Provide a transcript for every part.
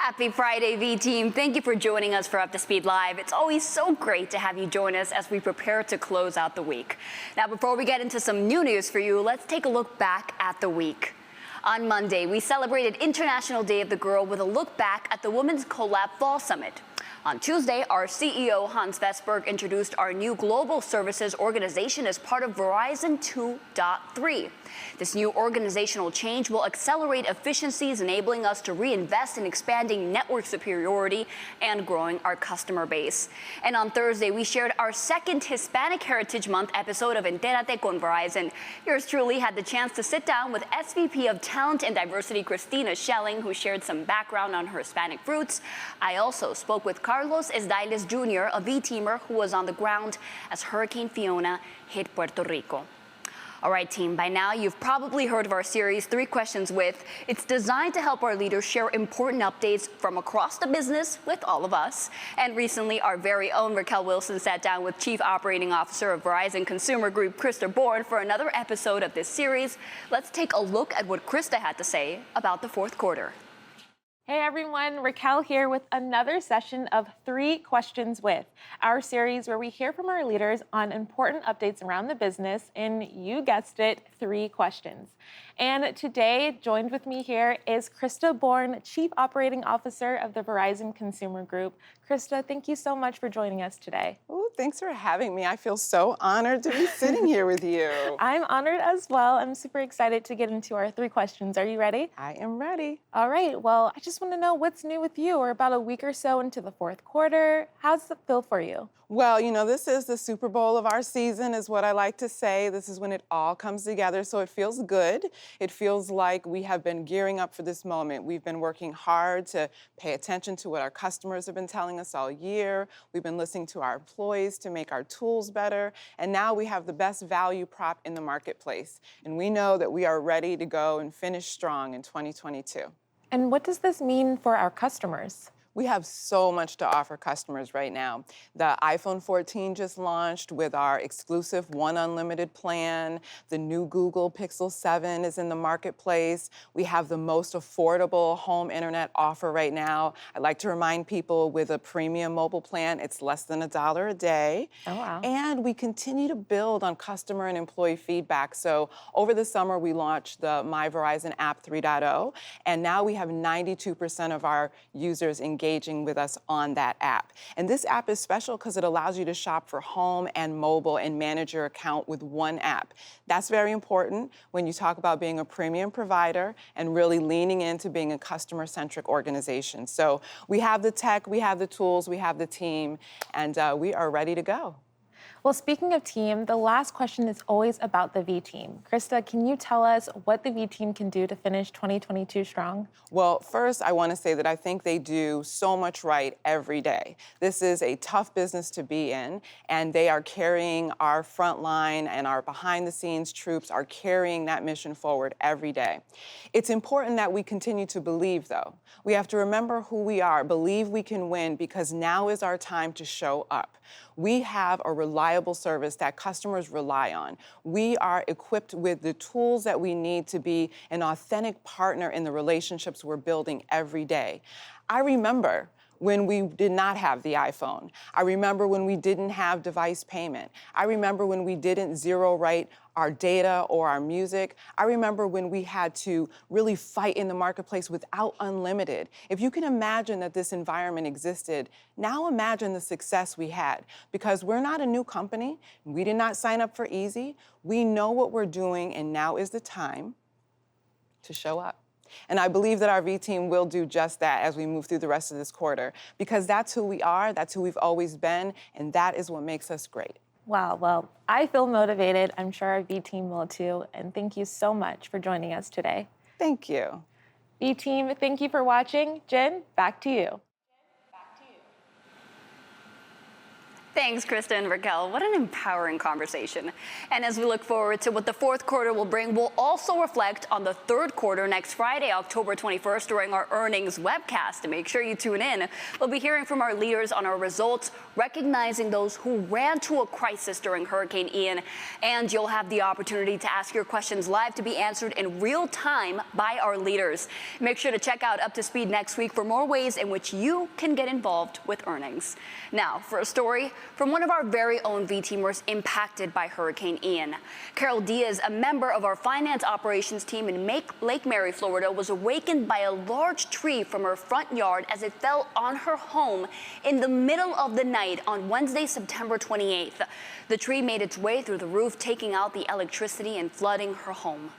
Happy Friday, V-Team. Thank you for joining us for Up to Speed Live. It's always so great to have you join us as we prepare to close out the week. Now, before we get into some new news for you, let's take a look back at the week. On Monday, we celebrated International Day of the Girl with a look back at the Women's Collab Fall Summit. On Tuesday, our CEO, Hans Vestberg, introduced our new global services organization as part of Verizon 2.3. This new organizational change will accelerate efficiencies, enabling us to reinvest in expanding network superiority and growing our customer base. And on Thursday, we shared our second Hispanic Heritage Month episode of Entérate con Verizon. Yours truly had the chance to sit down with SVP of Talent and Diversity, Christina Schelling, who shared some background on her Hispanic roots. I also spoke with Carlos Esdailes Jr., a V-teamer who was on the ground as Hurricane Fiona hit Puerto Rico. All right, team, by now you've probably heard of our series, 3 Questions With. It's designed to help our leaders share important updates from across the business with all of us. And recently, our very own Raquel Wilson sat down with Chief Operating Officer of Verizon Consumer Group, Krista Bourne, for another episode of this series. Let's take a look at what Krista had to say about the fourth quarter. Hey everyone, Raquel here with another session of 3 Questions With, our series where we hear from our leaders on important updates around the business in, you guessed it, 3 questions. And today, joined with me here is Krista Bourne, Chief Operating Officer of the Verizon Consumer Group. Krista, thank you so much for joining us today. Oh, thanks for having me. I feel so honored to be sitting here with you. I'm honored as well. I'm super excited to get into our 3 questions. Are you ready? I am ready. All right, well, I just want to know what's new with you. We're about a week or so into the fourth quarter. How's it feel for you? Well, you know, this is the Super Bowl of our season, is what I like to say. This is when it all comes together, so it feels good. It feels like we have been gearing up for this moment. We've been working hard to pay attention to what our customers have been telling us all year. We've been listening to our employees to make our tools better, and now we have the best value prop in the marketplace. And we know that we are ready to go and finish strong in 2022. And what does this mean for our customers? We have so much to offer customers right now. The iPhone 14 just launched with our exclusive One Unlimited plan. The new Google Pixel 7 is in the marketplace. We have the most affordable home internet offer right now. I'd like to remind people with a premium mobile plan, it's less than $1 a day. Oh, wow. And we continue to build on customer and employee feedback. So over the summer, we launched the My Verizon app 3.0, and now we have 92% of our users engaging with us on that app. And this app is special because it allows you to shop for home and mobile and manage your account with one app. That's very important when you talk about being a premium provider and really leaning into being a customer-centric organization. So we have the tech, we have the tools, we have the team, and we are ready to go. Well, speaking of team, the last question is always about the V-Team. Krista, can you tell us what the V-Team can do to finish 2022 strong? Well, first, I want to say that I think they do so much right every day. This is a tough business to be in, and they are carrying our front line, and our behind-the-scenes troops are carrying that mission forward every day. It's important that we continue to believe, though. We have to remember who we are, believe we can win, because now is our time to show up. We have a reliable service that customers rely on. We are equipped with the tools that we need to be an authentic partner in the relationships we're building every day. I remember when we did not have the iPhone. I remember when we didn't have device payment. I remember when we didn't zero write our data or our music. I remember when we had to really fight in the marketplace without unlimited. If you can imagine that this environment existed, now imagine the success we had. Because we're not a new company. We did not sign up for easy. We know what we're doing, and now is the time to show up. And I believe that our V-Team will do just that as we move through the rest of this quarter, because that's who we are, that's who we've always been, and that is what makes us great. Wow, well, I feel motivated. I'm sure our V-Team will too. And thank you so much for joining us today. Thank you. V-Team, thank you for watching. Jen, back to you. Thanks, Krista and Raquel. What an empowering conversation. And as we look forward to what the fourth quarter will bring, we'll also reflect on the third quarter next Friday, October 21st, during our earnings webcast. And make sure you tune in. We'll be hearing from our leaders on our results, recognizing those who ran to a crisis during Hurricane Ian. And you'll have the opportunity to ask your questions live to be answered in real time by our leaders. Make sure to check out Up to Speed next week for more ways in which you can get involved with earnings. Now, for a story from one of our very own V-teamers impacted by Hurricane Ian. Carol Diaz, a member of our finance operations team in Lake Mary, Florida, was awakened by a large tree from her front yard as it fell on her home in the middle of the night on Wednesday, September 28th. The tree made its way through the roof, taking out the electricity and flooding her home.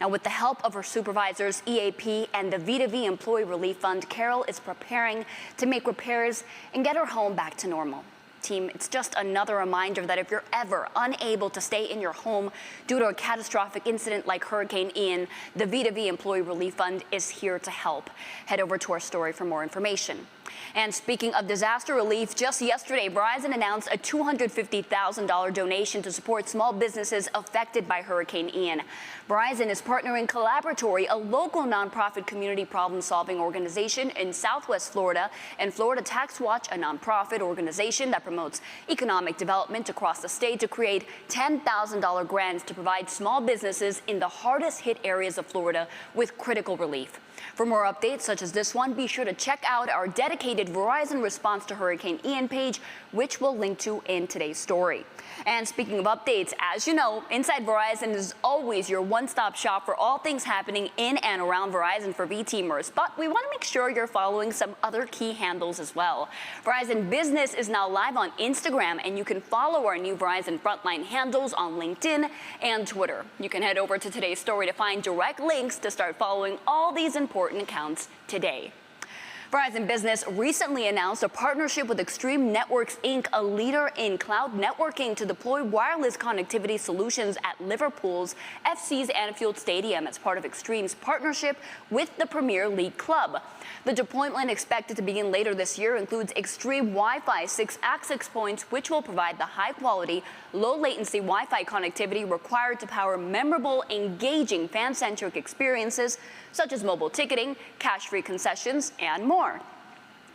Now, with the help of her supervisors, EAP, and the VtoV Employee Relief Fund, Carol is preparing to make repairs and get her home back to normal. Team, it's just another reminder that if you're ever unable to stay in your home due to a catastrophic incident like Hurricane Ian, the VtoV Employee Relief Fund is here to help. Head over to our story for more information. And speaking of disaster relief, just yesterday, Verizon announced a $250,000 donation to support small businesses affected by Hurricane Ian. Verizon is partnering Collaboratory, a local nonprofit community problem-solving organization in Southwest Florida, and Florida Tax Watch, a nonprofit organization that promotes economic development across the state, to create $10,000 grants to provide small businesses in the hardest hit areas of Florida with critical relief. For more updates such as this one, be sure to check out our dedicated Verizon response to Hurricane Ian page, which we'll link to in today's story. And speaking of updates, as you know, Inside Verizon is always your one-stop shop for all things happening in and around Verizon for V-teamers. But we want to make sure you're following some other key handles as well. Verizon Business is now live on Instagram, and you can follow our new Verizon Frontline handles on LinkedIn and Twitter. You can head over to today's story to find direct links to start following all these important accounts today. Verizon Business recently announced a partnership with Extreme Networks, Inc., a leader in cloud networking, to deploy wireless connectivity solutions at Liverpool's FC's Anfield Stadium as part of Extreme's partnership with the Premier League club. The deployment, expected to begin later this year, includes Extreme Wi-Fi 6 access points, which will provide the high-quality, low-latency Wi-Fi connectivity required to power memorable, engaging, fan-centric experiences such as mobile ticketing, cash-free concessions, and more.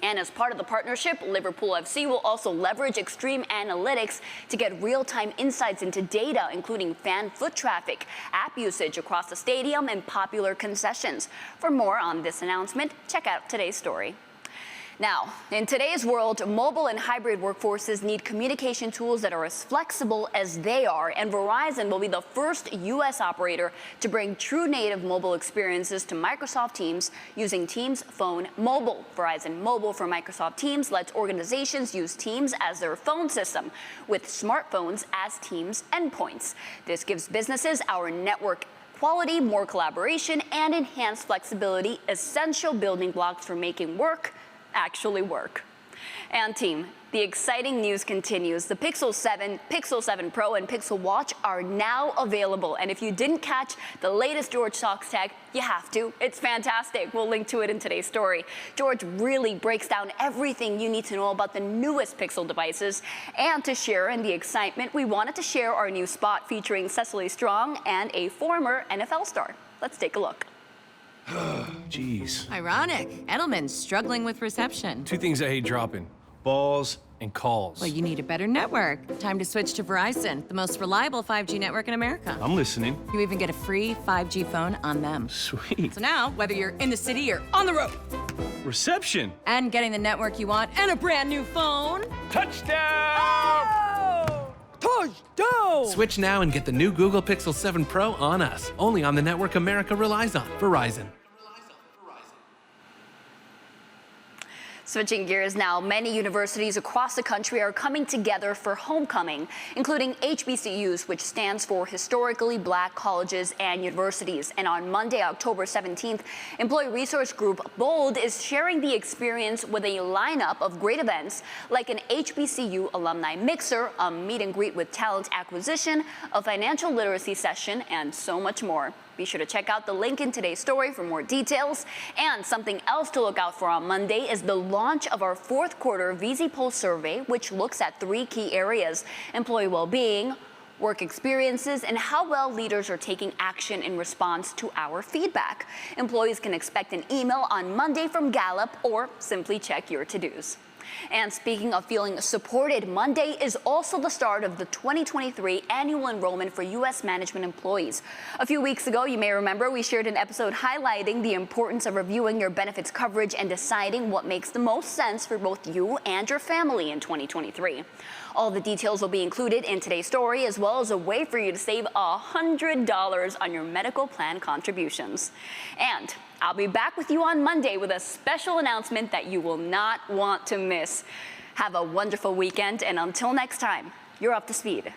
And as part of the partnership, Liverpool FC will also leverage Extreme Analytics to get real-time insights into data, including fan foot traffic, app usage across the stadium, and popular concessions. For more on this announcement, check out today's story. Now, in today's world, mobile and hybrid workforces need communication tools that are as flexible as they are, and Verizon will be the first U.S. operator to bring true native mobile experiences to Microsoft Teams using Teams Phone Mobile. Verizon Mobile for Microsoft Teams lets organizations use Teams as their phone system, with smartphones as Teams endpoints. This gives businesses our network quality, more collaboration, and enhanced flexibility, essential building blocks for making work actually work. And team, the exciting news continues. The Pixel 7, Pixel 7 Pro, and Pixel Watch are now available. And if you didn't catch the latest George Talks tag, you have to. It's fantastic. We'll link to it in today's story. George really breaks down everything you need to know about the newest Pixel devices. And to share in the excitement, we wanted to share our new spot featuring Cecily Strong and a former NFL star. Let's take a look. Jeez. Ironic. Edelman's struggling with reception. Two things I hate dropping: balls and calls. Well, you need a better network. Time to switch to Verizon, the most reliable 5G network in America. I'm listening. You even get a free 5G phone on them. Sweet. So now, whether you're in the city or on the road, Reception. and getting the network you want and a brand new phone. Touchdown! Touchdown! Switch now and get the new Google Pixel 7 Pro on us. Only on the network America relies on. Verizon. Switching gears now, many universities across the country are coming together for homecoming, including HBCUs, which stands for Historically Black Colleges and Universities. And on Monday, October 17th, employee resource group BOLD is sharing the experience with a lineup of great events like an HBCU alumni mixer, a meet and greet with talent acquisition, a financial literacy session, and so much more. Be sure to check out the link in today's story for more details. And something else to look out for on Monday is the launch of our fourth quarter VZPulse survey, which looks at 3 key areas: employee well-being, work experiences, and how well leaders are taking action in response to our feedback. Employees can expect an email on Monday from Gallup, or simply check your to-dos. And speaking of feeling supported, Monday is also the start of the 2023 annual enrollment for U.S. management employees. A few weeks ago, you may remember, we shared an episode highlighting the importance of reviewing your benefits coverage and deciding what makes the most sense for both you and your family in 2023. All the details will be included in today's story, as well as a way for you to save $100 on your medical plan contributions. And I'll be back with you on Monday with a special announcement that you will not want to miss. Have a wonderful weekend, and until next time, you're up to speed.